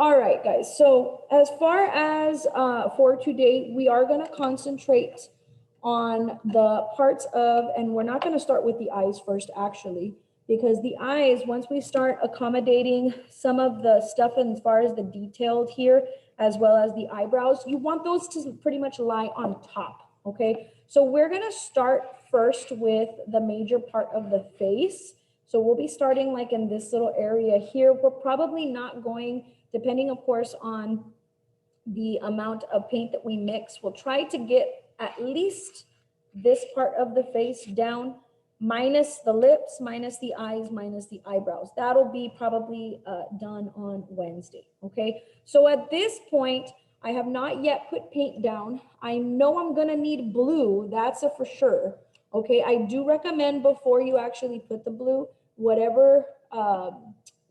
All right, guys. So as far as for today, we are going to concentrate on the parts of, and we're not going to start with the eyes first, actually, because the eyes, once we start accommodating some of the stuff as far as the detailed here, as well as the eyebrows, you want those to pretty much lie on top, okay? So we're going to start first with the major part of the face. So we'll be starting like in this little area here. We're probably not going, depending of course on the amount of paint that we mix, we'll try to get at least this part of the face down, minus the lips, minus the eyes, minus the eyebrows. That'll be probably done on Wednesday, okay? So at this point, I have not yet put paint down. I know I'm gonna need blue, that's a for sure, okay? I do recommend before you actually put the blue, whatever,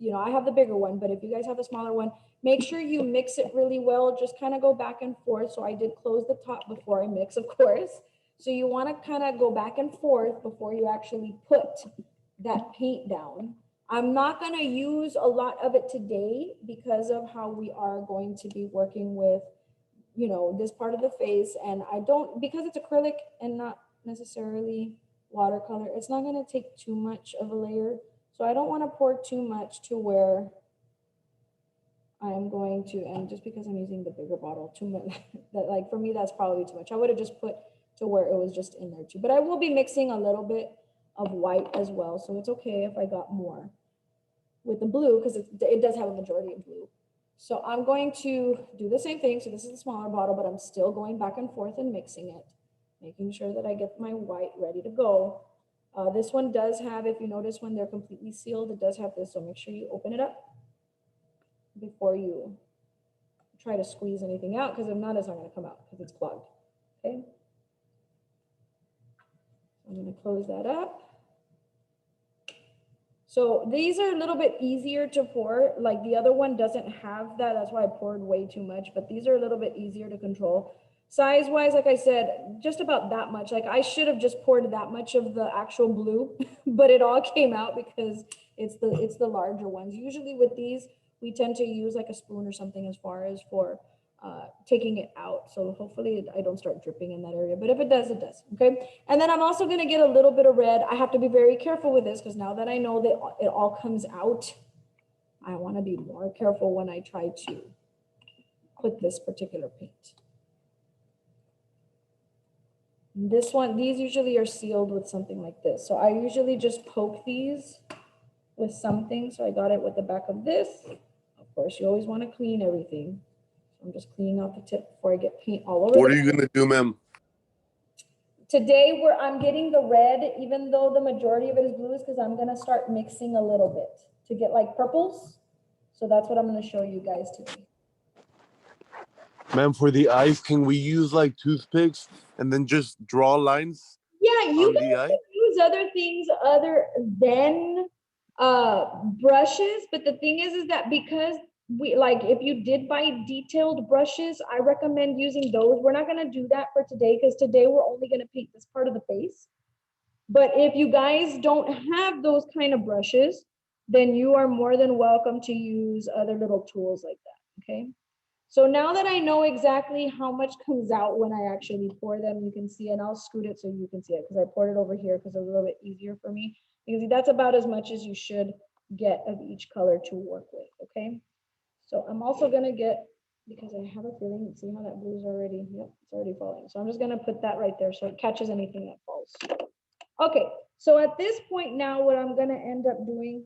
you know, I have the bigger one, but if you guys have the smaller one, make sure you mix it really well. Just kind of go back and forth. So I did close the top before I mix, of course. So you want to kind of go back and forth before you actually put that paint down. I'm not going to use a lot of it today because of how we are going to be working with, you know, this part of the face. And I don't, because it's acrylic and not necessarily watercolor, it's not going to take too much of a layer. So I don't want to pour too much to where I'm going to, and just because I'm using the bigger bottle, too much, that like for me, that's probably too much. I would have just put to where it was just in there too, but I will be mixing a little bit of white as well. So it's okay if I got more with the blue because it does have a majority of blue. So I'm going to do the same thing. So this is a smaller bottle, but I'm still going back and forth and mixing it, making sure that I get my white ready to go. This one does have, if you notice when they're completely sealed, it does have this. So make sure you open it up before you try to squeeze anything out, because if not, it's not going to come out because it's clogged. Okay. I'm going to close that up. So these are a little bit easier to pour. Like the other one doesn't have that. That's why I poured way too much, but these are a little bit easier to control. Size wise, like I said, just about that much. Like I should have just poured that much of the actual blue, but it all came out because it's the larger ones. Usually with these, we tend to use like a spoon or something as far as for taking it out. So hopefully I don't start dripping in that area, but if it does, it does, okay? And then I'm also gonna get a little bit of red. I have to be very careful with this because now that I know that it all comes out, I wanna be more careful when I try to put this particular paint. This one, these usually are sealed with something like this. So I usually just poke these with something. So I got it with the back of this. Of course, you always want to clean everything. So I'm just cleaning out the tip before I get paint all over. What are you going to do, ma'am? Today, I'm getting the red, even though the majority of it is blue, is because I'm going to start mixing a little bit to get like purples. So that's what I'm going to show you guys today. Ma'am, for the eyes, can we use like toothpicks and then just draw lines? Yeah, you can use other things other than brushes, but the thing is that because we like, if you did buy detailed brushes, I recommend using those. We're not going to do that for today because today we're only going to paint this part of the face. But if you guys don't have those kind of brushes, then you are more than welcome to use other little tools like that, okay? So now that I know exactly how much comes out when I actually pour them, you can see, and I'll scoot it so you can see it because I poured it over here because it's a little bit easier for me. Because that's about as much as you should get of each color to work with, okay? So I'm also gonna get, because I have a feeling, see how that blue's already, yep, it's already falling. So I'm just gonna put that right there so it catches anything that falls. Okay, so at this point now, what I'm gonna end up doing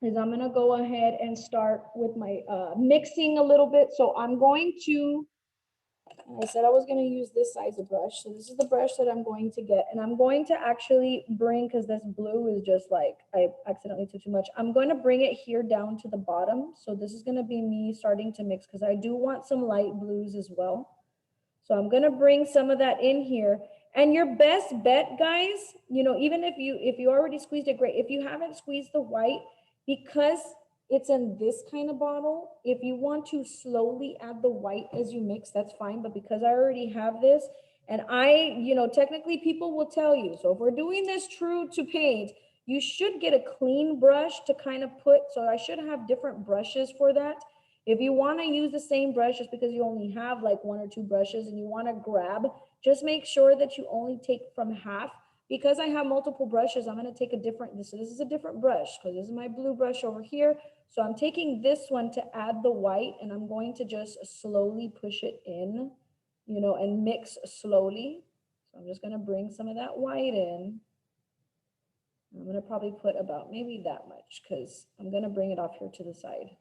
is I'm gonna go ahead and start with my mixing a little bit. So I'm going to, I said I was gonna use this size of brush. So this is the brush that I'm going to get. And I'm going to actually bring, because this blue is just like, I accidentally took too much. I'm going to bring it here down to the bottom. So this is gonna be me starting to mix because I do want some light blues as well. So I'm gonna bring some of that in here. And your best bet, guys, you know, even if you already squeezed it, great. If you haven't squeezed the white, because it's in this kind of bottle, if you want to slowly add the white as you mix, that's fine. But because I already have this, and you know, technically people will tell you, so if we're doing this true to paint, you should get a clean brush to kind of put, so I should have different brushes for that. If you want to use the same brush just because you only have like 1 or 2 brushes and you want to grab, just make sure that you only take from half. Because I have multiple brushes, I'm going to take a different, this is a different brush because this is my blue brush over here. So I'm taking this one to add the white, and I'm going to just slowly push it in, you know, and mix slowly. So I'm just going to bring some of that white in. I'm going to probably put about maybe that much because I'm going to bring it off here to the side.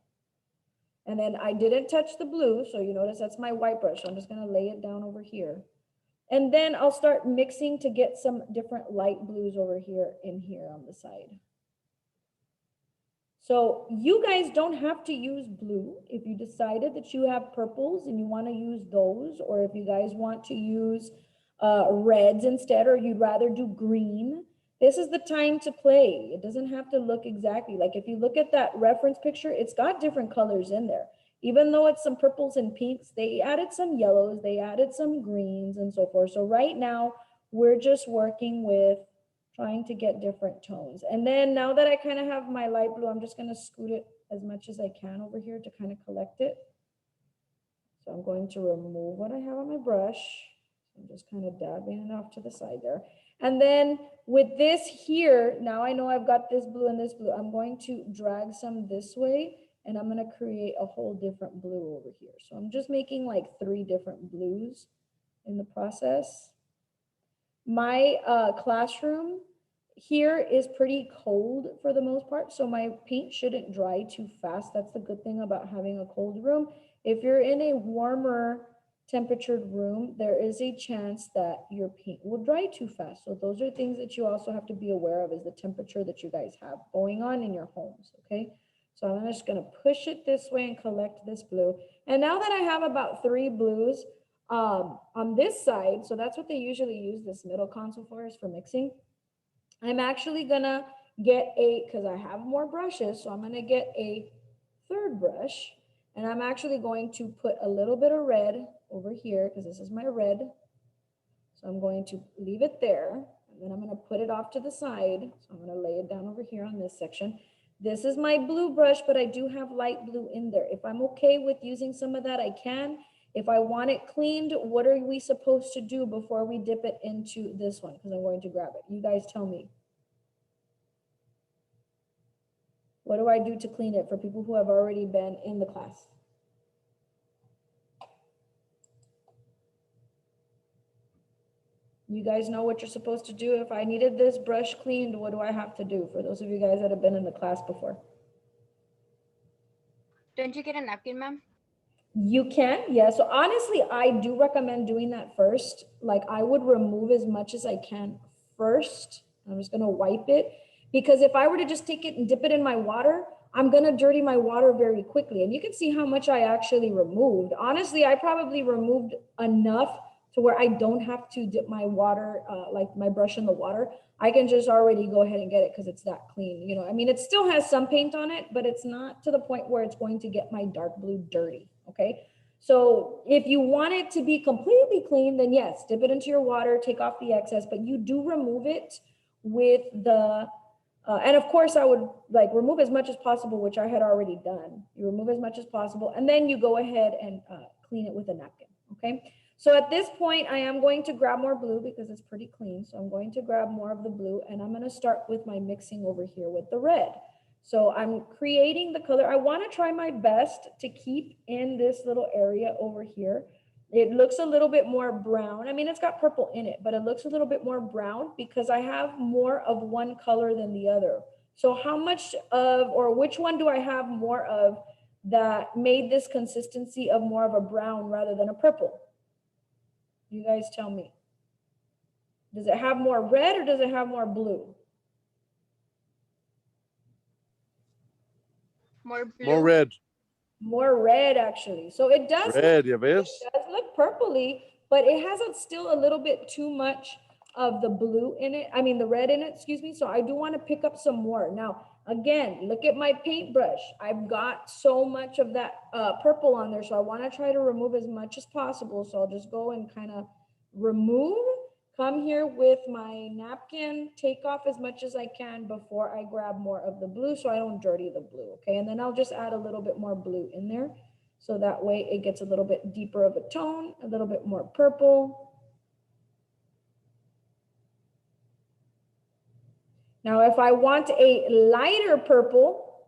And then I didn't touch the blue, so you notice that's my white brush. So I'm just going to lay it down over here. And then I'll start mixing to get some different light blues over here in here on the side. So you guys don't have to use blue. If you decided that you have purples and you want to use those, or if you guys want to use reds instead, or you'd rather do green, this is the time to play. It doesn't have to look exactly like, if you look at that reference picture, it's got different colors in there. Even though it's some purples and pinks, they added some yellows, they added some greens and so forth. So right now we're just working with trying to get different tones. And then now that I kind of have my light blue, I'm just going to scoot it as much as I can over here to kind of collect it. So I'm going to remove what I have on my brush. I'm just kind of dabbing it off to the side there. And then with this here, now I know I've got this blue and this blue. I'm going to drag some this way, and I'm going to create a whole different blue over here. So I'm just making like 3 different blues in the process. My classroom here is pretty cold for the most part, so my paint shouldn't dry too fast. That's the good thing about having a cold room. If you're in a warmer temperatured room, there is a chance that your paint will dry too fast. So those are things that you also have to be aware of, is the temperature that you guys have going on in your homes, okay? So I'm just gonna push it this way and collect this blue. And now that I have about 3 blues on this side, so that's what they usually use this middle console for, is for mixing. I'm actually gonna get because I have more brushes, so I'm gonna get a 3rd brush, and I'm actually going to put a little bit of red over here because this is my red. So I'm going to leave it there, and then I'm gonna put it off to the side. So I'm gonna lay it down over here on this section. This is my blue brush, but I do have light blue in there. If I'm okay with using some of that, I can. If I want it cleaned, what are we supposed to do before we dip it into this one? Because I'm going to grab it. You guys tell me. What do I do to clean it for people who have already been in the class? You guys know what you're supposed to do. If I needed this brush cleaned, what do I have to do? For those of you guys that have been in the class before. Don't you get a napkin, ma'am? You can, yeah. So honestly, I do recommend doing that first. Like I would remove as much as I can first. I'm just gonna wipe it, because if I were to just take it and dip it in my water, I'm gonna dirty my water very quickly. And you can see how much I actually removed. Honestly, I probably removed enough to where I don't have to dip my water, like my brush in the water. I can just already go ahead and get it because it's that clean. You know, I mean, it still has some paint on it, but it's not to the point where it's going to get my dark blue dirty. Okay. So if you want it to be completely clean, then yes, dip it into your water, take off the excess, but you do remove it with the, and of course I would like remove as much as possible, which I had already done. You remove as much as possible, and then you go ahead and clean it with a napkin. Okay. So at this point, I am going to grab more blue because it's pretty clean. So I'm going to grab more of the blue, and I'm going to start with my mixing over here with the red. So I'm creating the color. I want to try my best to keep in this little area over here. It looks a little bit more brown. I mean, it's got purple in it, but it looks a little bit more brown because I have more of one color than the other. So how much of, or which one do I have more of that made this consistency of more of a brown rather than a purple? You guys tell me. Does it have more red or does it have more blue? More blue. More red. More red, actually. So it does Red, look, ya ves? it does look purpley, but it has still a little bit too much of the blue in it. I mean, the red in it, excuse me. So I do want to pick up some more. Now, again, look at my paintbrush. I've got so much of that purple on there. So I want to try to remove as much as possible. So I'll just go and kind of remove. Come here with my napkin, take off as much as I can before I grab more of the blue so I don't dirty the blue, okay? And then I'll just add a little bit more blue in there. So that way it gets a little bit deeper of a tone, a little bit more purple. Now, if I want a lighter purple,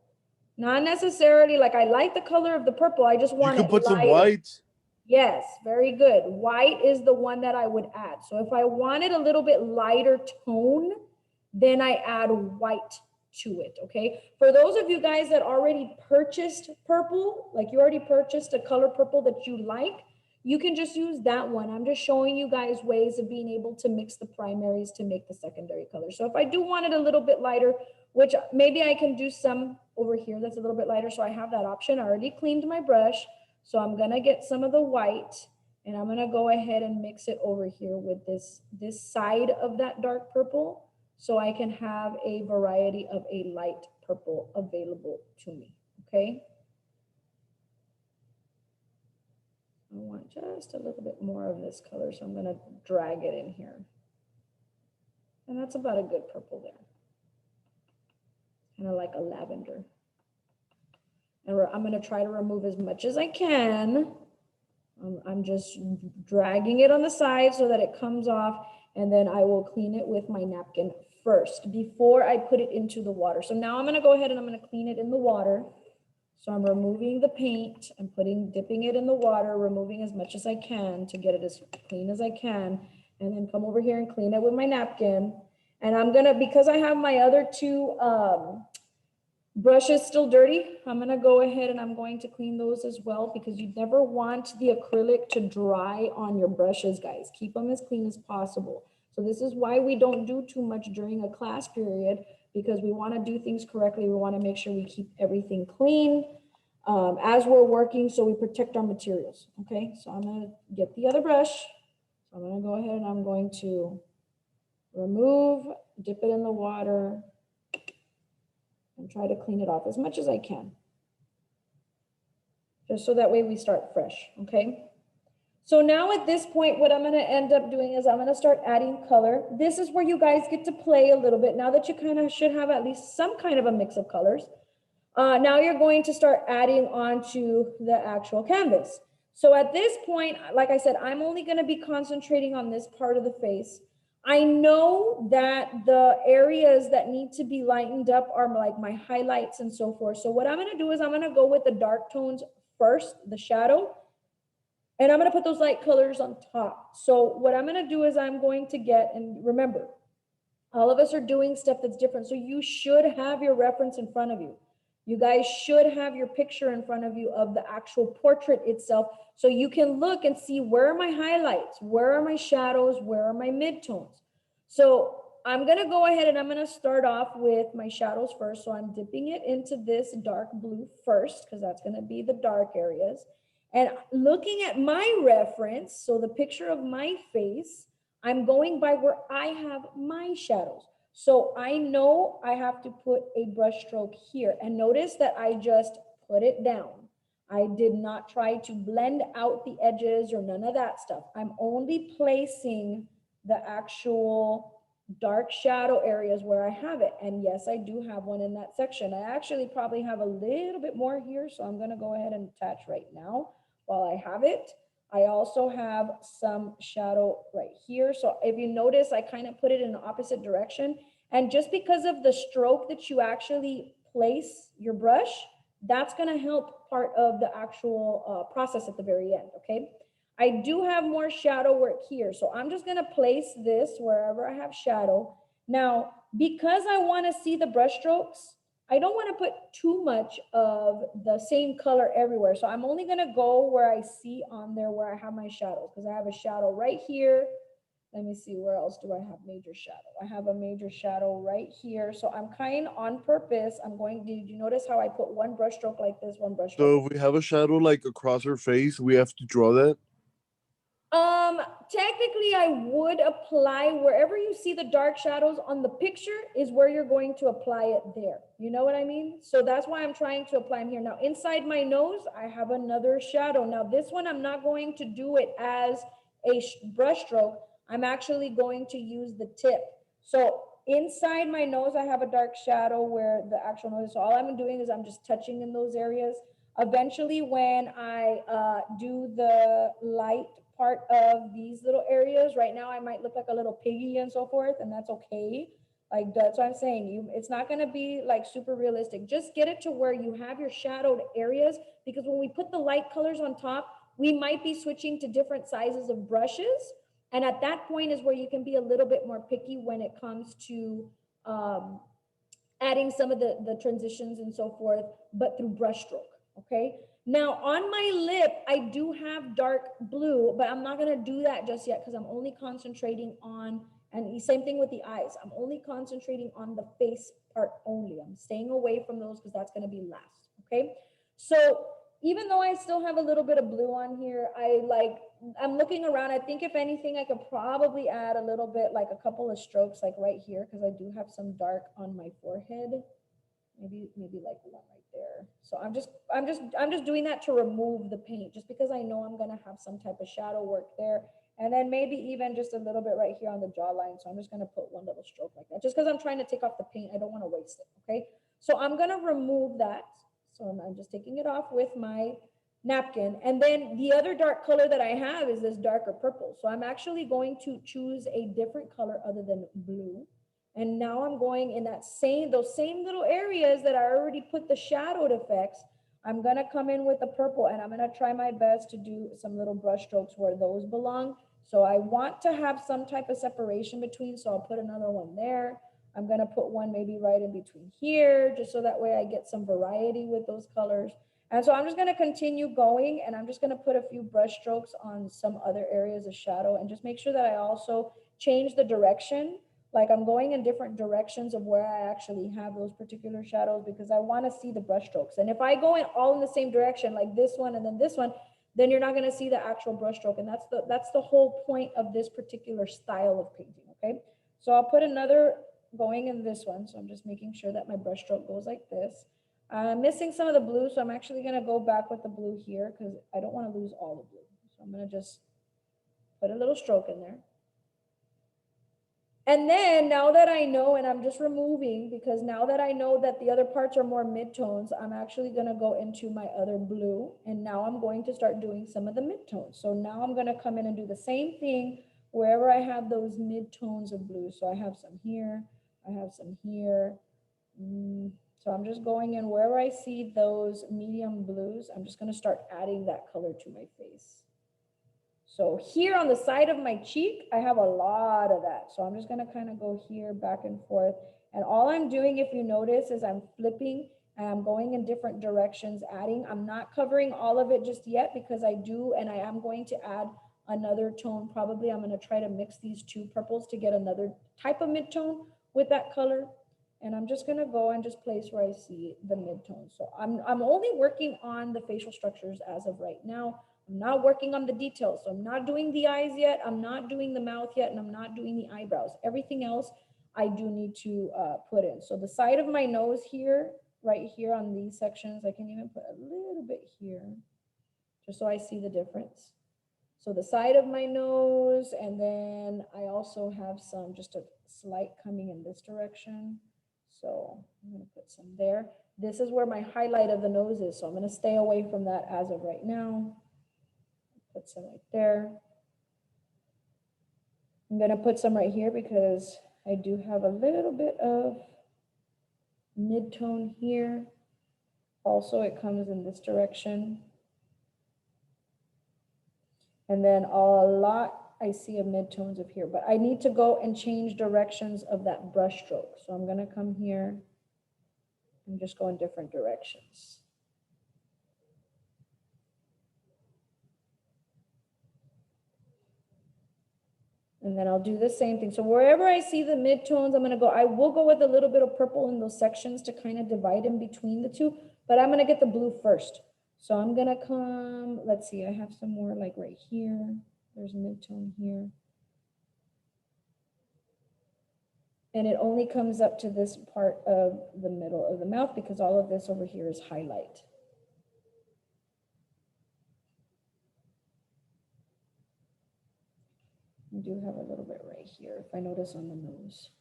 not necessarily like I like the color of the purple, I just want You it can put some lighter. white. Yes, very good. White is the one that I would add. So if I wanted a little bit lighter tone, then I add white to it, okay? For those of you guys that already purchased purple, like you already purchased a color purple that you like, you can just use that one. I'm just showing you guys ways of being able to mix the primaries to make the secondary color. So if I do want it a little bit lighter, which maybe I can do some over here that's a little bit lighter, so I have that option. I already cleaned my brush. So I'm gonna get some of the white and I'm gonna go ahead and mix it over here with this side of that dark purple so I can have a variety of a light purple available to me, okay? I want just a little bit more of this color, so I'm gonna drag it in here. And that's about a good purple there. Kind of like a lavender. And I'm gonna try to remove as much as I can. I'm just dragging it on the side so that it comes off, and then I will clean it with my napkin first before I put it into the water. So now I'm gonna go ahead and I'm gonna clean it in the water. So I'm removing the paint, I'm dipping it in the water, removing as much as I can to get it as clean as I can, and then come over here and clean it with my napkin. And I'm gonna, because I have my other two brush is still dirty, I'm gonna go ahead and I'm going to clean those as well, because you never want the acrylic to dry on your brushes, guys. Keep them as clean as possible. So this is why we don't do too much during a class period, because we wanna do things correctly. We wanna make sure we keep everything clean as we're working, so we protect our materials, okay? So I'm gonna get the other brush. So I'm gonna go ahead and I'm going to remove, dip it in the water, and try to clean it off as much as I can. Just so that way we start fresh, okay? So now at this point, what I'm gonna end up doing is I'm gonna start adding color. This is where you guys get to play a little bit. Now that you kind of should have at least some kind of a mix of colors, now you're going to start adding onto the actual canvas. So at this point, like I said, I'm only gonna be concentrating on this part of the face. I know that the areas that need to be lightened up are like my highlights and so forth. So what I'm gonna do is I'm gonna go with the dark tones first, the shadow, and I'm gonna put those light colors on top. So what I'm gonna do is I'm going to get, and remember, all of us are doing stuff that's different. So you should have your reference in front of you. You guys should have your picture in front of you of the actual portrait itself, so you can look and see, where are my highlights? Where are my shadows? Where are my midtones? So I'm gonna go ahead and I'm gonna start off with my shadows first. So I'm dipping it into this dark blue first, because that's gonna be the dark areas. And looking at my reference, so the picture of my face, I'm going by where I have my shadows. So I know I have to put a brush stroke here, and notice that I just put it down. I did not try to blend out the edges or none of that stuff. I'm only placing the actual dark shadow areas where I have it. And yes, I do have one in that section. I actually probably have a little bit more here, so I'm gonna go ahead and attach right now while I have it. I also have some shadow right here. So if you notice, I kind of put it in the opposite direction. And just because of the stroke that you actually place your brush, that's gonna help part of the actual process at the very end, okay? I do have more shadow work here. So I'm just gonna place this wherever I have shadow. Now, because I wanna see the brush strokes, I don't want to put too much of the same color everywhere. So I'm only going to go where I see on there where I have my shadows, because I have a shadow right here. Let me see, where else do I have major shadow? I have a major shadow right here. So I'm kind of on purpose. Did you notice how I put one brush stroke like this, one brush stroke? So if we have a shadow like across her face, we have to draw that? Technically I would apply wherever you see the dark shadows on the picture is where you're going to apply it there. You know what I mean? So that's why I'm trying to apply them here. Now inside my nose, I have another shadow. Now this one, I'm not going to do it as a brush stroke. I'm actually going to use the tip. So inside my nose, I have a dark shadow where the actual nose is. So all I'm doing is I'm just touching in those areas. Eventually, when I do the light part of these little areas, right now I might look like a little piggy and so forth, and that's okay. Like that's what I'm saying. It's not gonna be like super realistic. Just get it to where you have your shadowed areas, because when we put the light colors on top, we might be switching to different sizes of brushes. And at that point is where you can be a little bit more picky when it comes to um, adding some of the transitions and so forth, but through brushstroke, okay? Now on my lip, I do have dark blue, but I'm not gonna do that just yet because I'm only concentrating on, and same thing with the eyes, I'm only concentrating on the face part only. I'm staying away from those because that's gonna be last, okay? So even though I still have a little bit of blue on here, I'm looking around. I think if anything, I could probably add a little bit, like a couple of strokes, like right here, because I do have some dark on my forehead. Maybe like one right there. So I'm just doing that to remove the paint, just because I know I'm gonna have some type of shadow work there. And then maybe even just a little bit right here on the jawline. So I'm just gonna put one little stroke like that, just because I'm trying to take off the paint. I don't want to waste it. Okay. So I'm gonna remove that. So I'm just taking it off with my napkin. And then the other dark color that I have is this darker purple. So I'm actually going to choose a different color other than blue. And now I'm going in those same little areas that I already put the shadowed effects. I'm gonna come in with the purple, and I'm gonna try my best to do some little brush strokes where those belong. So I want to have some type of separation between, so I'll put another one there. I'm gonna put one maybe right in between here, just so that way I get some variety with those colors. And so I'm just gonna continue going, and I'm just gonna put a few brush strokes on some other areas of shadow, and just make sure that I also change the direction. Like I'm going in different directions of where I actually have those particular shadows, because I want to see the brush strokes. And if I go in all in the same direction, like this one and then this one, then you're not going to see the actual brush stroke. And that's the whole point of this particular style of painting. Okay. So I'll put another going in this one. So I'm just making sure that my brush stroke goes like this. I'm missing some of the blue, so I'm actually going to go back with the blue here because I don't want to lose all the blue. So I'm going to just put a little stroke in there. And then now that I know, and I'm just removing, because now that I know that the other parts are more midtones, I'm actually gonna go into my other blue, and now I'm going to start doing some of the midtones. So now I'm gonna come in and do the same thing wherever I have those midtones of blue. So I have some here, I have some here. So I'm just going in wherever I see those medium blues, I'm just gonna start adding that color to my face. So here on the side of my cheek, I have a lot of that. So I'm just gonna kind of go here back and forth. And all I'm doing, if you notice, is I'm flipping and I'm going in different directions, adding. I'm not covering all of it just yet because I do, and I am going to add another tone. Probably I'm gonna try to mix these two purples to get another type of mid-tone with that color. And I'm just gonna go and just place where I see the mid-tone. So I'm only working on the facial structures as of right now. I'm not working on the details. So I'm not doing the eyes yet. I'm not doing the mouth yet. And I'm not doing the eyebrows. Everything else I do need to put in. So the side of my nose here, right here on these sections, I can even put a little bit here, just so I see the difference. So the side of my nose, and then I also have some, just a slight coming in this direction. So I'm gonna put some there. This is where my highlight of the nose is. So I'm gonna stay away from that as of right now. Put some right there. I'm gonna put some right here because I do have a little bit of mid-tone here. Also, it comes in this direction. And then I see a mid-tones of here, but I need to go and change directions of that brush stroke. So I'm gonna come here and just go in different directions. And then I'll do the same thing. So wherever I see the mid-tones, I will go with a little bit of purple in those sections to kind of divide in between the two, but I'm gonna get the blue first. So I'm gonna come, let's see, I have some more like right here. There's mid-tone here. And it only comes up to this part of the middle of the mouth because all of this over here is highlight. I do have a little bit right here, if I notice on the nose.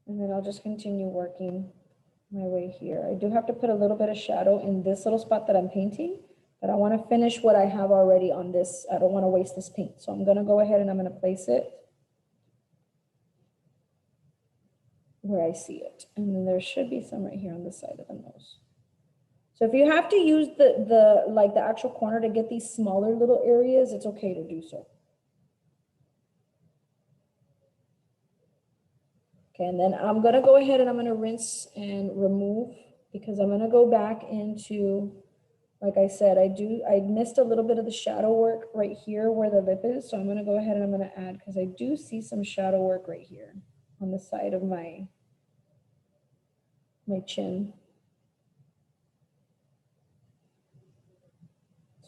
And then I'll just continue working my way here. I do have to put a little bit of shadow in this little spot that I'm painting, but I want to finish what I have already on this. I don't want to waste this paint. So I'm going to go ahead and I'm going to place it where I see it. And then there should be some right here on the side of the nose. So if you have to use the actual corner to get these smaller little areas, it's okay to do so. Okay, and then I'm gonna go ahead and I'm gonna rinse and remove because I'm gonna go back into, like I said, I missed a little bit of the shadow work right here where the lip is. So I'm gonna go ahead and I'm gonna add, because I do see some shadow work right here on the side of my chin.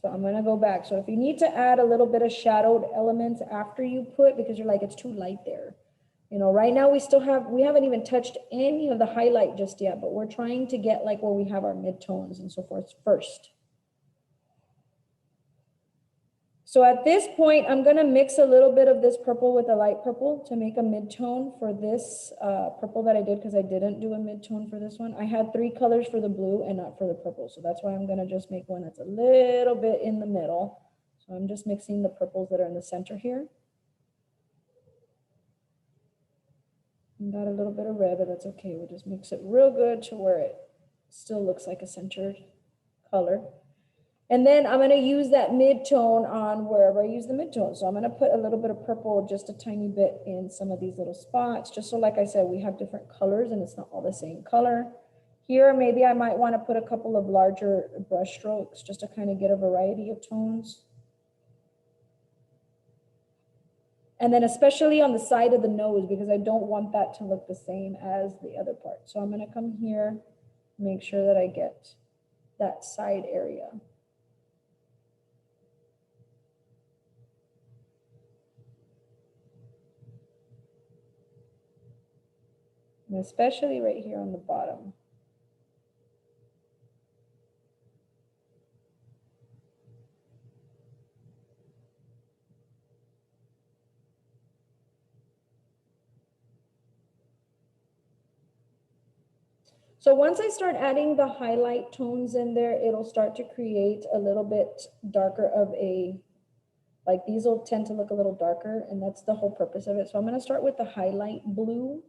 So I'm gonna go back. So if you need to add a little bit of shadowed elements after you put, because you're like, it's too light there. You know, right now we haven't even touched any of the highlight just yet, but we're trying to get like where we have our midtones and so forth first. So at this point, I'm gonna mix a little bit of this purple with a light purple to make a mid-tone for this purple that I did, because I didn't do a mid-tone for this one. I had 3 colors for the blue and not for the purple. So that's why I'm gonna just make one that's a little bit in the middle. So I'm just mixing the purples that are in the center here. And got a little bit of red, but that's okay. We'll just mix it real good to where it still looks like a centered color. And then I'm going to use that mid-tone on wherever I use the mid-tone. So I'm going to put a little bit of purple, just a tiny bit in some of these little spots, just so, like I said, we have different colors and it's not all the same color. Here, maybe I might want to put a couple of larger brush strokes just to kind of get a variety of tones. And then especially on the side of the nose, because I don't want that to look the same as the other part. So I'm going to come here, make sure that I get that side area. And especially right here on the bottom. So once I start adding the highlight tones in there, it'll start to create a little bit darker of a, like these will tend to look a little darker, and that's the whole purpose of it. So I'm going to start with the highlight blue.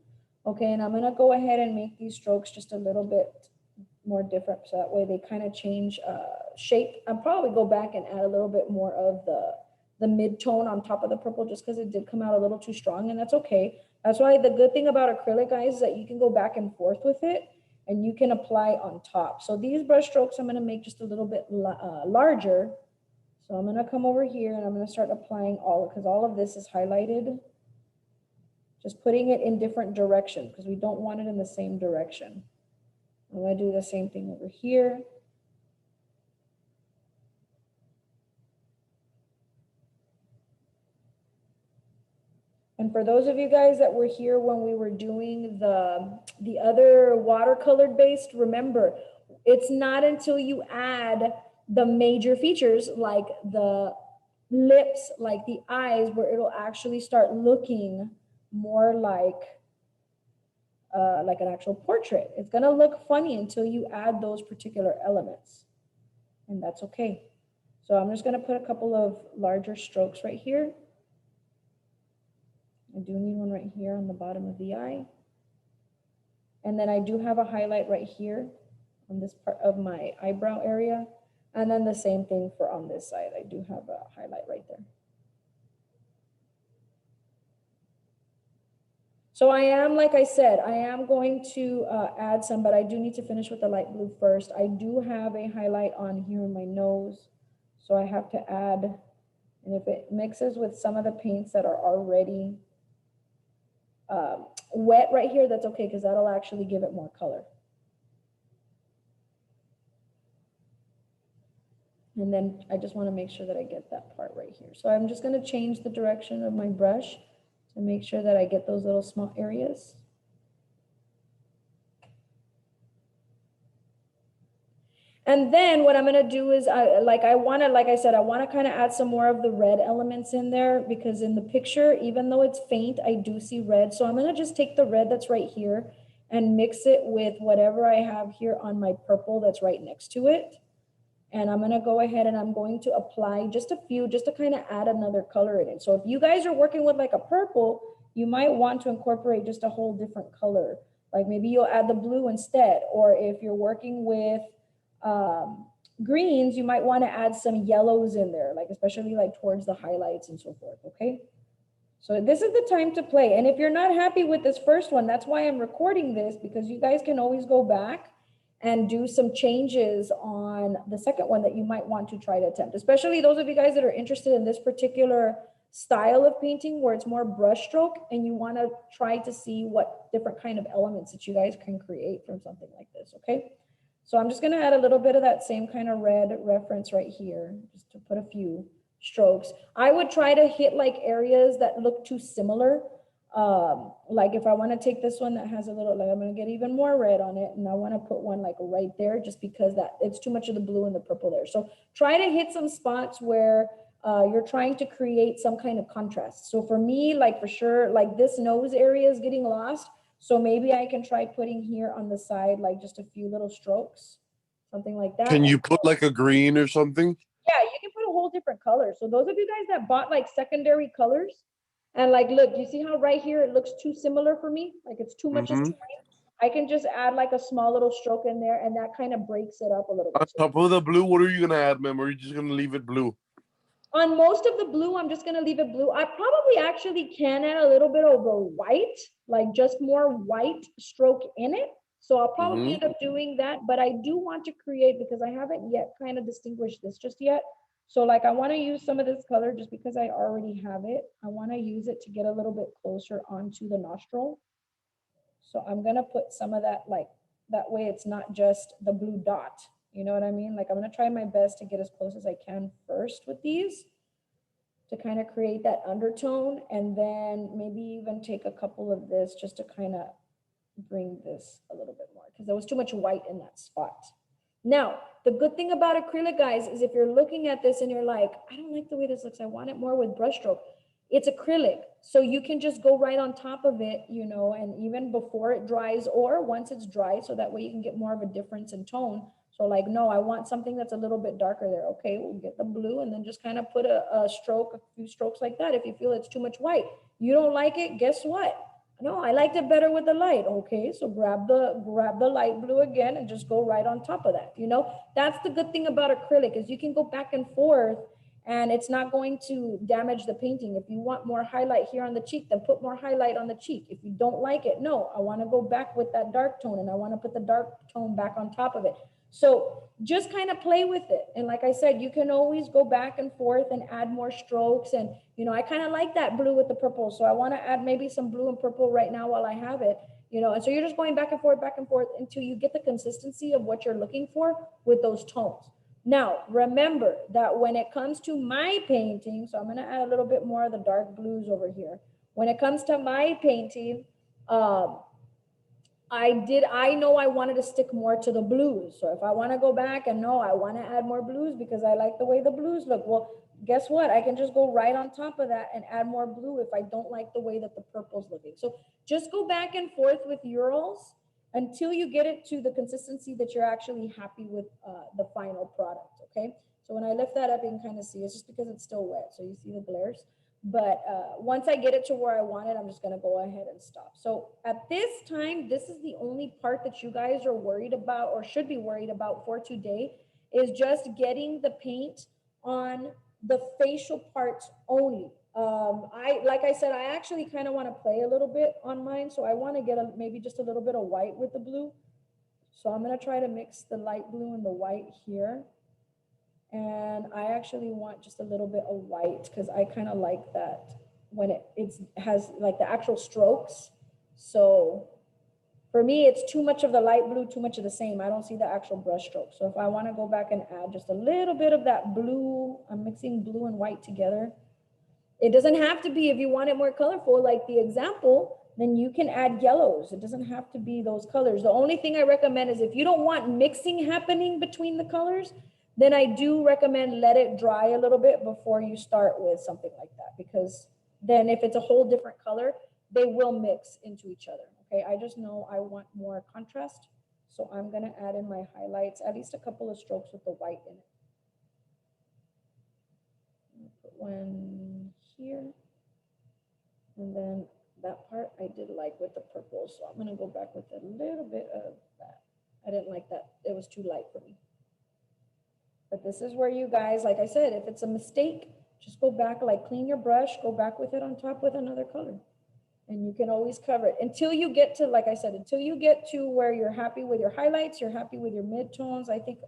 Okay, and I'm going to go ahead and make these strokes just a little bit more different, so that way they kind of change shape. I'll probably go back and add a little bit more of the mid-tone on top of the purple, just because it did come out a little too strong, and that's okay. That's why the good thing about acrylic, guys, is that you can go back and forth with it and you can apply on top. So these brush strokes I'm going to make just a little bit larger. So I'm going to come over here and I'm going to start applying because all of this is highlighted. Just putting it in different directions because we don't want it in the same direction. I'm going to do the same thing over here. And for those of you guys that were here when we were doing the other watercolored based, remember, it's not until you add the major features like the lips, like the eyes, where it'll actually start looking more like an actual portrait. It's gonna look funny until you add those particular elements, and that's okay. So I'm just gonna put a couple of larger strokes right here. I do need one right here on the bottom of the eye. And then I do have a highlight right here on this part of my eyebrow area. And then the same thing for on this side. I do have a highlight right there. So I am, like I said, I am going to add some, but I do need to finish with the light blue first. I do have a highlight on here in my nose. So I have to add, and if it mixes with some of the paints that are already wet right here, that's okay, because that'll actually give it more color. And then I just want to make sure that I get that part right here. So I'm just going to change the direction of my brush to make sure that I get those little small areas. And then what I'm going to do is like I said, I want to kind of add some more of the red elements in there, because in the picture, even though it's faint, I do see red. So I'm going to just take the red that's right here and mix it with whatever I have here on my purple that's right next to it. And I'm gonna go ahead and I'm going to apply just a few, just to kind of add another color in it. So if you guys are working with like a purple, you might want to incorporate just a whole different color. Like maybe you'll add the blue instead, or if you're working with greens, you might want to add some yellows in there, like especially like towards the highlights and so forth, okay? So this is the time to play. And if you're not happy with this first one, that's why I'm recording this, because you guys can always go back and do some changes on the second one that you might want to try to attempt, especially those of you guys that are interested in this particular style of painting where it's more brush stroke and you want to try to see what different kind of elements that you guys can create from something like this, okay? So I'm just going to add a little bit of that same kind of red reference right here, just to put a few strokes. I would try to hit like areas that look too similar. Like if I want to take this one that has a little, like I'm going to get even more red on it, and I want to put one like right there, just because that it's too much of the blue and the purple there. So try to hit some spots where you're trying to create some kind of contrast. So for me, like for sure, like this nose area is getting lost. So maybe I can try putting here on the side, like just a few little strokes, something like that. Can you put like a green or something? Yeah, you can put a whole different color. So those of you guys that bought like secondary colors, and like, look, you see how right here it looks too similar for me? Like it's too much. Mm-hmm. I can just add like a small little stroke in there, and that kind of breaks it up a little On bit. top of the blue, what are you gonna add, ma'am? Or are you just gonna leave it blue? On most of the blue, I'm just gonna leave it blue. I probably actually can add a little bit of the white, like just more white stroke in it. So I'll probably end up doing that, but I do want to create, because I haven't yet kind of distinguished this just yet. So like I want to use some of this color just because I already have it. I want to use it to get a little bit closer onto the nostril. So I'm gonna put some of that, like that way it's not just the blue dot. You know what I mean? Like I'm gonna try my best to get as close as I can first with these to kind of create that undertone, and then maybe even take a couple of this just to kind of bring this a little bit more, because there was too much white in that spot. Now, the good thing about acrylic, guys, is if you're looking at this and you're like, I don't like the way this looks, I want it more with brushstroke. It's acrylic, so you can just go right on top of it, you know, and even before it dries or once it's dry, so that way you can get more of a difference in tone. So like, no, I want something that's a little bit darker there. Okay, we'll get the blue and then just kind of put a stroke, a few strokes like that. If you feel it's too much white, you don't like it, guess what? No, I liked it better with the light. Okay, so grab the light blue again and just go right on top of that. You know, that's the good thing about acrylic, is you can go back and forth and it's not going to damage the painting. If you want more highlight here on the cheek, then put more highlight on the cheek. If you don't like it, no, I want to go back with that dark tone and I want to put the dark tone back on top of it. So just kind of play with it. And like I said, you can always go back and forth and add more strokes. And, you know, I kind of like that blue with the purple. So I want to add maybe some blue and purple right now while I have it, you know, and so you're just going back and forth until you get the consistency of what you're looking for with those tones. Now, remember that when it comes to my painting, so I'm going to add a little bit more of the dark blues over here. When it comes to my painting, I know I wanted to stick more to the blues. So if I want to go back and no, I want to add more blues because I like the way the blues look. Well, guess what? I can just go right on top of that and add more blue if I don't like the way that the purple's looking. So just go back and forth with Urals until you get it to the consistency that you're actually happy with the final product, okay? So when I lift that up, you can kind of see, it's just because it's still wet. So you see the glares. But once I get it to where I want it, I'm just going to go ahead and stop. So at this time, this is the only part that you guys are worried about or should be worried about for today, is just getting the paint on the facial parts only. Like I said, I actually kind of want to play a little bit on mine. So I want to get maybe just a little bit of white with the blue. So I'm going to try to mix the light blue and the white here. And I actually want just a little bit of white because I kind of like that when it has like the actual strokes. So for me, it's too much of the light blue, too much of the same. I don't see the actual brush stroke. So if I want to go back and add just a little bit of that blue, I'm mixing blue and white together. It doesn't have to be, if you want it more colorful, like the example, then you can add yellows. It doesn't have to be those colors. The only thing I recommend is if you don't want mixing happening between the colors, then I do recommend let it dry a little bit before you start with something like that, because then if it's a whole different color, they will mix into each other, Okay, I just know I want more contrast. So I'm gonna add in my highlights, at least a couple of strokes with the white in it. Put one here. And then that part I did like with the purple. So I'm gonna go back with a little bit of that. I didn't like that. It was too light for me. But this is where you guys, like I said, if it's a mistake, just go back, like clean your brush, go back with it on top with another color. And you can always cover it until you get to, like I said, until you get to where you're happy with your highlights, you're happy with your midtones. I think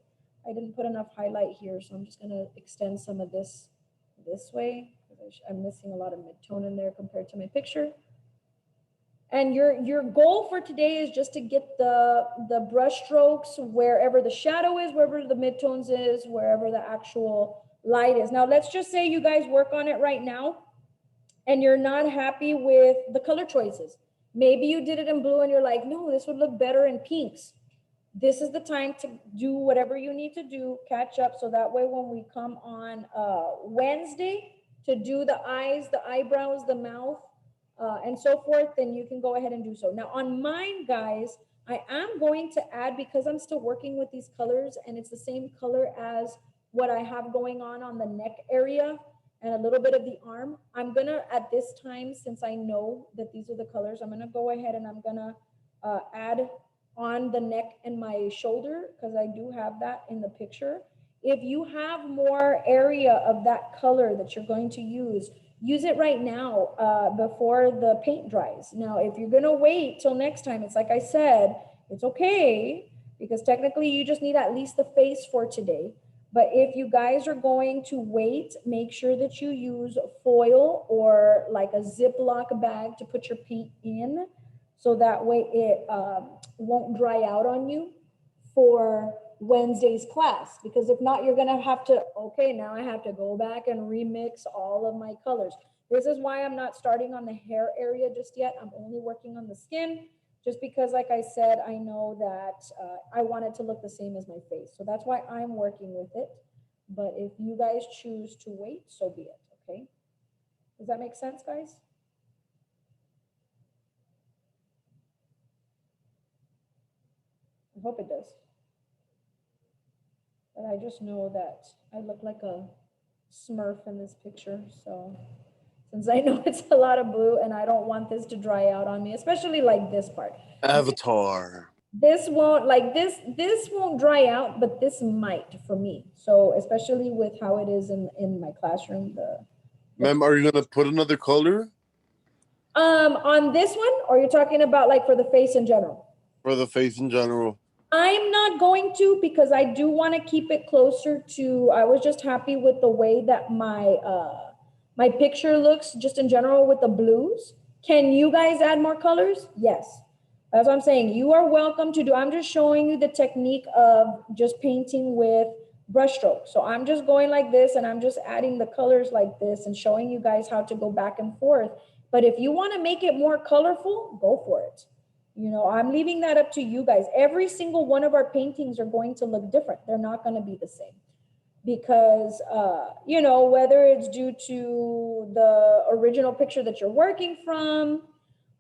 I didn't put enough highlight here, so I'm just gonna extend some of this way, because I'm missing a lot of midtone in there compared to my picture. And your goal for today is just to get the brush strokes wherever the shadow is, wherever the midtones is, wherever the actual light is. Now, let's just say you guys work on it right now and you're not happy with the color choices. Maybe you did it in blue and you're like, no, this would look better in pinks. This is the time to do whatever you need to do, catch up, so that way when we come on Wednesday to do the eyes, the eyebrows, the mouth, and so forth, then you can go ahead and do so. Now on mine, guys, I am going to add, because I'm still working with these colors and it's the same color as what I have going on the neck area and a little bit of the arm. I'm gonna, at this time, since I know that these are the colors, I'm gonna go ahead and I'm gonna add on the neck and my shoulder, because I do have that in the picture. If you have more area of that color that you're going to use it right now before the paint dries. Now, if you're gonna wait till next time, it's like I said, it's okay, because technically you just need at least the face for today. But if you guys are going to wait, make sure that you use foil or like a Ziploc bag to put your paint in, so that way it won't dry out on you for Wednesday's class. Because if not, you're gonna have to, okay, now I have to go back and remix all of my colors. This is why I'm not starting on the hair area just yet. I'm only working on the skin, just because, like I said, I know that I want it to look the same as my face. So that's why I'm working with it. But if you guys choose to wait, so be it, okay? Does that make sense, guys? I hope it does. But I just know that I look like a Smurf in this picture. So since I know it's a lot of blue and I don't want this to dry out on me, especially like this part. Avatar. This won't, like this won't dry out, but this might for me. So especially with how it is in my classroom. Ma'am, are you gonna put another color? On this one, or you're talking about like for the face in general? For the face in general. I'm not going to, because I do want to keep it closer to, I was just happy with the way that my picture looks just in general with the blues. Can you guys add more colors? Yes. That's what I'm saying. You are welcome to do. I'm just showing you the technique of just painting with brush strokes. So I'm just going like this and I'm just adding the colors like this and showing you guys how to go back and forth. But if you want to make it more colorful, go for it. You know, I'm leaving that up to you guys. Every single one of our paintings are going to look different. They're not going to be the same, because, you know, whether it's due to the original picture that you're working from,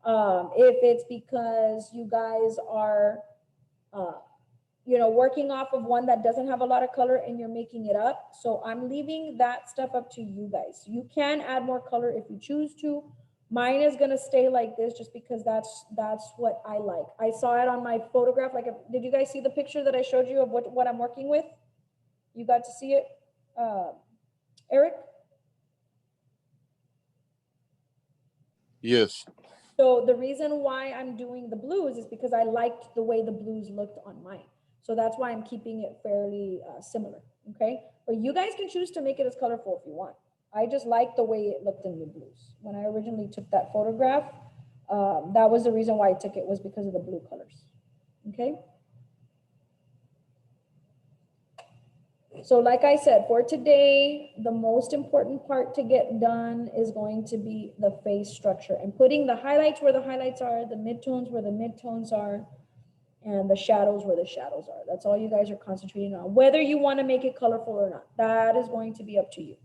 if it's because you guys are, you know, working off of one that doesn't have a lot of color and you're making it up. So I'm leaving that stuff up to you guys. You can add more color if you choose to. Mine is gonna stay like this just because that's what I like. I saw it on my photograph. Like, did you guys see the picture that I showed you of what I'm working with? You got to see it, Eric? Yes. So the reason why I'm doing the blues is because I liked the way the blues looked on mine. So that's why I'm keeping it fairly similar, okay? But you guys can choose to make it as colorful if you want. I just like the way it looked in the blues. When I originally took that photograph, that was the reason why I took it, was because of the blue colors, okay? So like I said, for today, the most important part to get done is going to be the face structure and putting the highlights where the highlights are, the midtones where the midtones are, and the shadows where the shadows are. That's all you guys are concentrating on. Whether you want to make it colorful or not, that is going to be up to you.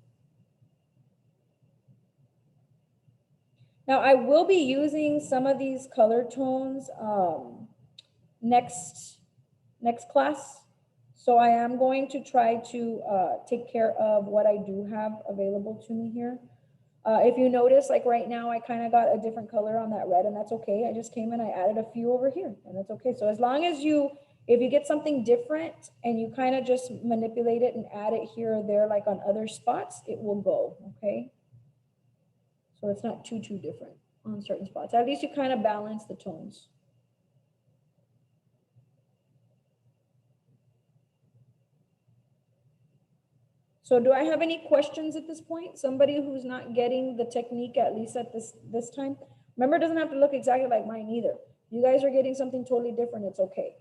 Now I will be using some of these color tones next class. So I am going to try to take care of what I do have available to me here. If you notice, like right now, I kind of got a different color on that red, and that's okay. I just came and I added a few over here, and that's okay. So as long as if you get something different and you kind of just manipulate it and add it here or there, like on other spots, it will go, okay? So it's not too different on certain spots. At least you kind of balance the tones. So do I have any questions at this point? Somebody who's not getting the technique, at least at this time? Remember, it doesn't have to look exactly like mine either. You guys are getting something totally different, it's okay.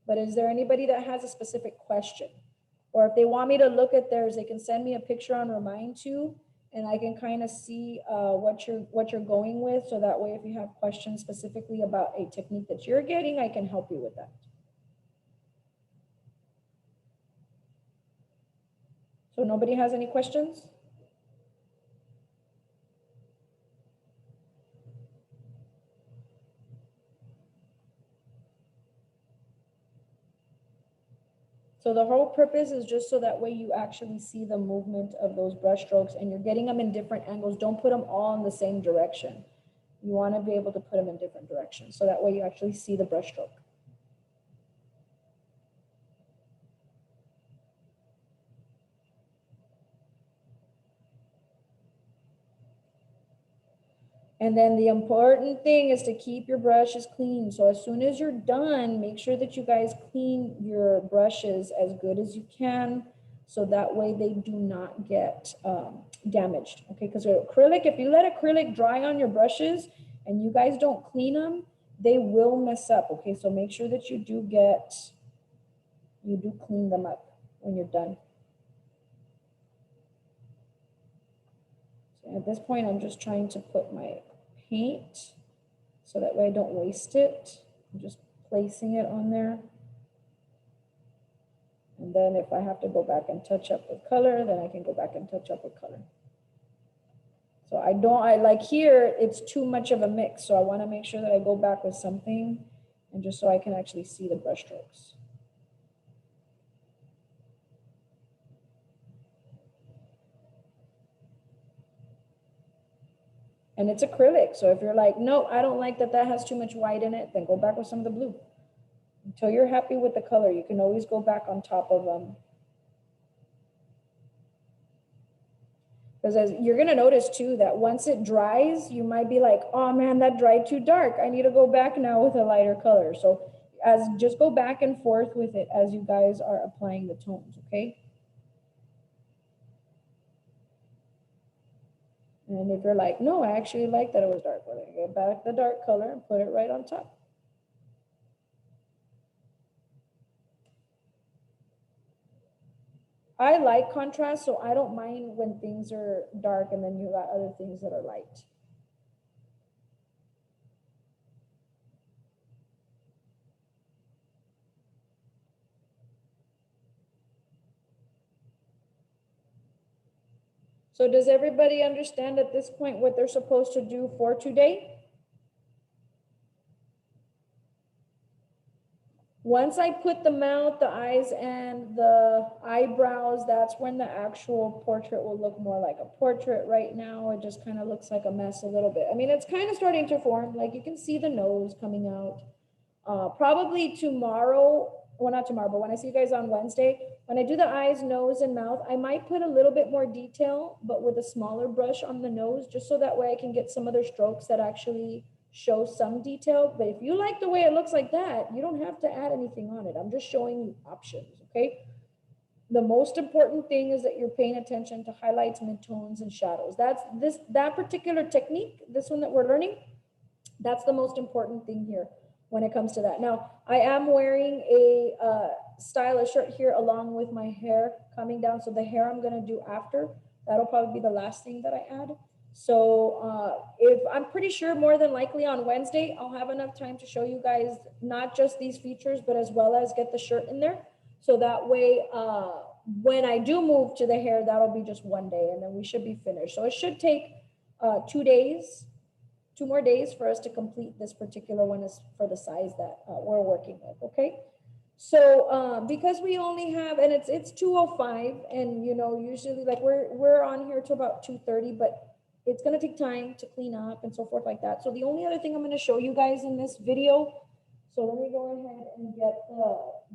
But is there anybody that has a specific question? Or if they want me to look at theirs, they can send me a picture on Remind To, and I can kind of see what you're going with. So that way, if you have questions specifically about a technique that you're getting, I can help you with that. So nobody has any questions? So the whole purpose is just so that way you actually see the movement of those brush strokes and you're getting them in different angles. Don't put them all in the same direction. You want to be able to put them in different directions. So that way you actually see the brush stroke. And then the important thing is to keep your brushes clean. So as soon as you're done, make sure that you guys clean your brushes as good as you can. So that way they do not get damaged, okay? Because acrylic, if you let acrylic dry on your brushes and you guys don't clean them, they will mess up, okay? So make sure that you do clean them up when you're done. So at this point, I'm just trying to put my paint so that way I don't waste it. I'm just placing it on there. And then if I have to go back and touch up with color, then I can go back and touch up with color. So I like here, it's too much of a mix. So I want to make sure that I go back with something and just so I can actually see the brush strokes. And it's acrylic. So if you're like, no, I don't like that has too much white in it, then go back with some of the blue. Until you're happy with the color, you can always go back on top of them. Because as you're going to notice too, that once it dries, you might be like, oh man, that dried too dark. I need to go back now with a lighter color. So just go back and forth with it as you guys are applying the tones, okay? And if you're like, no, I actually like that it was dark, well, get back the dark color and put it right on top. I like contrast, so I don't mind when things are dark and then you got other things that are light. So does everybody understand at this point what they're supposed to do for today? Once I put the mouth, the eyes, and the eyebrows, that's when the actual portrait will look more like a portrait. Right now, it just kind of looks like a mess a little bit. I mean, it's kind of starting to form. Like you can see the nose coming out. Probably tomorrow, well, not tomorrow, but when I see you guys on Wednesday, when I do the eyes, nose, and mouth, I might put a little bit more detail, but with a smaller brush on the nose, just so that way I can get some other strokes that actually show some detail. But if you like the way it looks like that, you don't have to add anything on it. I'm just showing you options, okay? The most important thing is that you're paying attention to highlights, midtones, and shadows. That particular technique, this one that we're learning, that's the most important thing here when it comes to that. Now, I am wearing a stylish shirt here along with my hair coming down. So the hair I'm gonna do after, that'll probably be the last thing that I add. So if I'm pretty sure more than likely on Wednesday, I'll have enough time to show you guys not just these features, but as well as get the shirt in there. So that way, when I do move to the hair, that'll be just one day and then we should be finished. So it should take 2 days 2 more days for us to complete this particular one is for the size that we're working with, okay? So because we only have, and it's 2:05, and you know, usually like we're on here till about 2:30, but it's gonna take time to clean up and so forth like that. So the only other thing I'm gonna show you guys in this video, so let me go ahead and get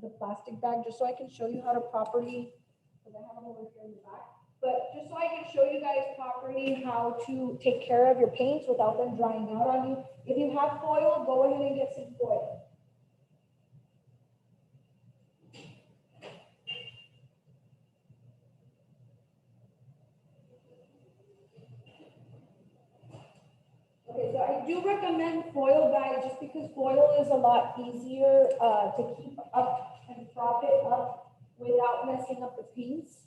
the plastic bag just so I can show you how to properly, because I have them over here in the back, but just so I can show you guys properly how to take care of your paints without them drying out on you. If you have foil, go ahead and get some foil. Okay, so I do recommend foil, guys, just because foil is a lot easier to keep up and prop it up without messing up the paints.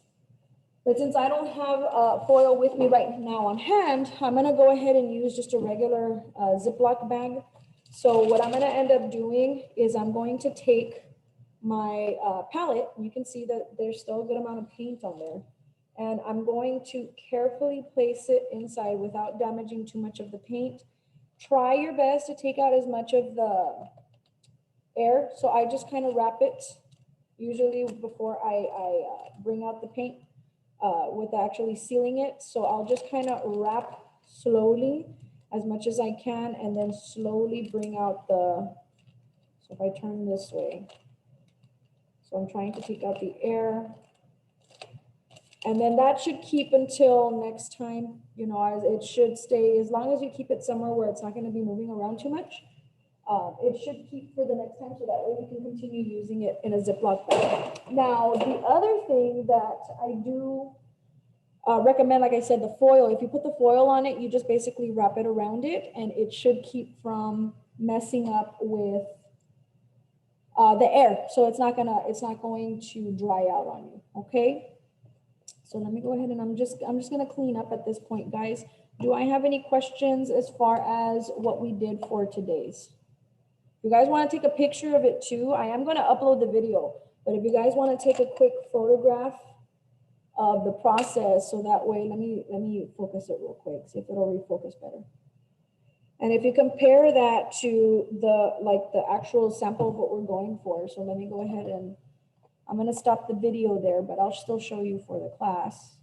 But since I don't have foil with me right now on hand, I'm gonna go ahead and use just a regular Ziploc bag. So what I'm gonna end up doing is I'm going to take my palette. You can see that there's still a good amount of paint on there. And I'm going to carefully place it inside without damaging too much of the paint. Try your best to take out as much of the air. So I just kind of wrap it usually before I bring out the paint with actually sealing it. So I'll just kind of wrap slowly as much as I can and then slowly bring out the, so if I turn this way. So I'm trying to take out the air. And then that should keep until next time, you know, as it should stay, as long as you keep it somewhere where it's not going to be moving around too much. It should keep for the next time so that way you can continue using it in a Ziploc bag. Now, the other thing that I do recommend, like I said, the foil, if you put the foil on it, you just basically wrap it around it and it should keep from messing up with the air. So it's not going to dry out on you, okay? So let me go ahead and I'm just gonna clean up at this point, guys. Do I have any questions as far as what we did for today's? If you guys want to take a picture of it too, I am going to upload the video, but if you guys want to take a quick photograph of the process, so that way, let me focus it real quick, see if it'll refocus better. And if you compare that to the actual sample of what we're going for, so let me go ahead and I'm going to stop the video there, but I'll still show you for the class.